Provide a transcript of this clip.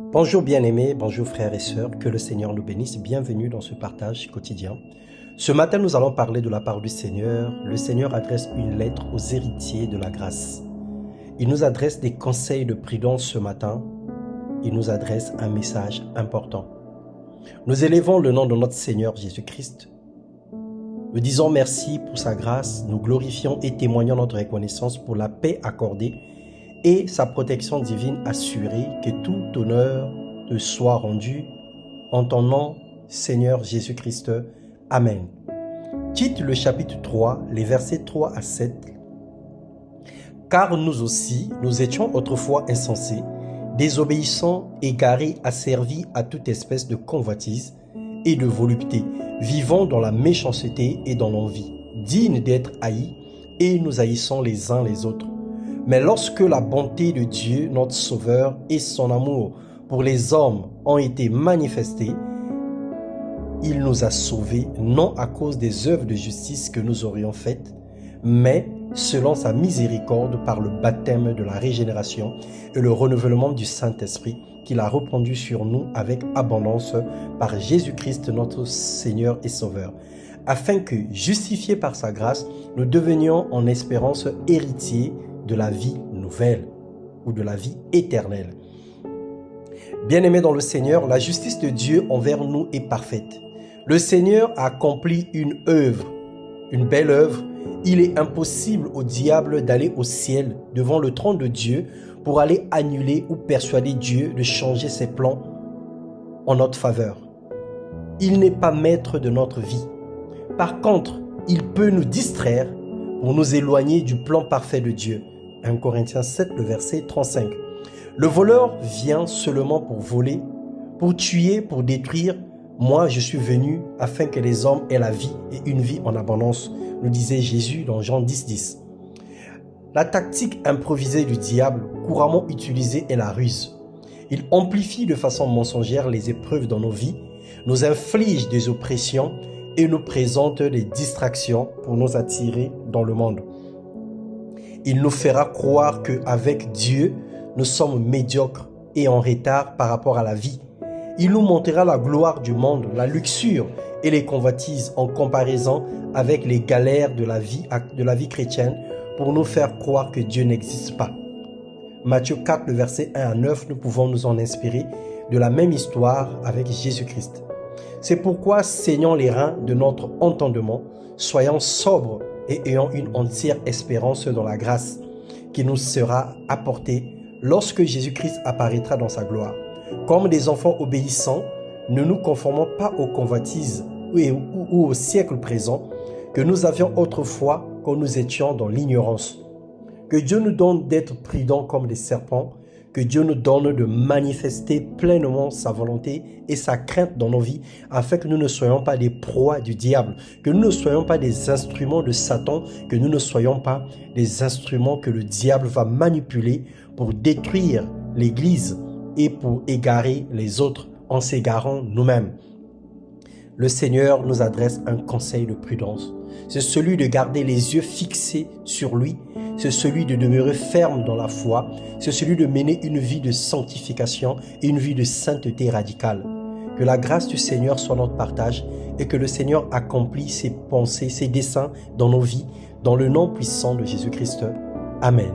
Bonjour bien-aimés, bonjour frères et sœurs, que le Seigneur nous bénisse, bienvenue dans ce partage quotidien. Ce matin, nous allons parler de la part du Seigneur. Le Seigneur adresse une lettre aux héritiers de la grâce. Il nous adresse des conseils de prudence ce matin. Il nous adresse un message important. Nous élevons le nom de notre Seigneur Jésus-Christ. Nous disons merci pour sa grâce, nous glorifions et témoignons notre reconnaissance pour la paix accordée et sa protection divine assurée, que tout honneur te soit rendu en ton nom, Seigneur Jésus-Christ. Amen. Tite le chapitre 3, les versets 3 à 7. Car nous aussi, nous étions autrefois insensés, désobéissants, égarés, asservis à toute espèce de convoitise et de volupté, vivant dans la méchanceté et dans l'envie, dignes d'être haïs, et nous haïssons les uns les autres. Mais lorsque la bonté de Dieu, notre Sauveur, et son amour pour les hommes ont été manifestés, il nous a sauvés, non à cause des œuvres de justice que nous aurions faites, mais selon sa miséricorde par le baptême de la régénération et le renouvellement du Saint-Esprit qu'il a répandu sur nous avec abondance par Jésus-Christ notre Seigneur et Sauveur, afin que, justifiés par sa grâce, nous devenions en espérance héritiers de la vie nouvelle ou de la vie éternelle. Bien-aimés dans le Seigneur, la justice de Dieu envers nous est parfaite. Le Seigneur a accompli une œuvre, une belle œuvre. Il est impossible au diable d'aller au ciel devant le trône de Dieu pour aller annuler ou persuader Dieu de changer ses plans en notre faveur. Il n'est pas maître de notre vie. Par contre, il peut nous distraire pour nous éloigner du plan parfait de Dieu. 1 Corinthiens 7, le verset 35. Le voleur vient seulement pour voler, pour tuer, pour détruire. Moi, je suis venu afin que les hommes aient la vie et une vie en abondance, nous disait Jésus dans Jean 10, 10. La tactique improvisée du diable, couramment utilisée, est la ruse. Il amplifie de façon mensongère les épreuves dans nos vies, nous inflige des oppressions et nous présente des distractions pour nous attirer dans le monde. Il nous fera croire qu'avec Dieu, nous sommes médiocres et en retard par rapport à la vie. Il nous montrera la gloire du monde, la luxure et les convoitises en comparaison avec les galères de la vie chrétienne pour nous faire croire que Dieu n'existe pas. Matthieu 4, le verset 1 à 9, nous pouvons nous en inspirer de la même histoire avec Jésus-Christ. C'est pourquoi, saignant les reins de notre entendement, soyons sobres et ayons une entière espérance dans la grâce qui nous sera apportée lorsque Jésus-Christ apparaîtra dans sa gloire. Comme des enfants obéissants, ne nous conformons pas aux convoitises ou au siècle présent que nous avions autrefois quand nous étions dans l'ignorance. Que Dieu nous donne d'être prudents comme des serpents, que Dieu nous donne de manifester pleinement sa volonté et sa crainte dans nos vies, afin que nous ne soyons pas des proies du diable, que nous ne soyons pas des instruments de Satan, que nous ne soyons pas des instruments que le diable va manipuler pour détruire l'Église et pour égarer les autres en s'égarant nous-mêmes. Le Seigneur nous adresse un conseil de prudence. C'est celui de garder les yeux fixés sur lui. C'est celui de demeurer ferme dans la foi. C'est celui de mener une vie de sanctification et une vie de sainteté radicale. Que la grâce du Seigneur soit notre partage et que le Seigneur accomplisse ses pensées, ses desseins dans nos vies, dans le nom puissant de Jésus-Christ. Amen.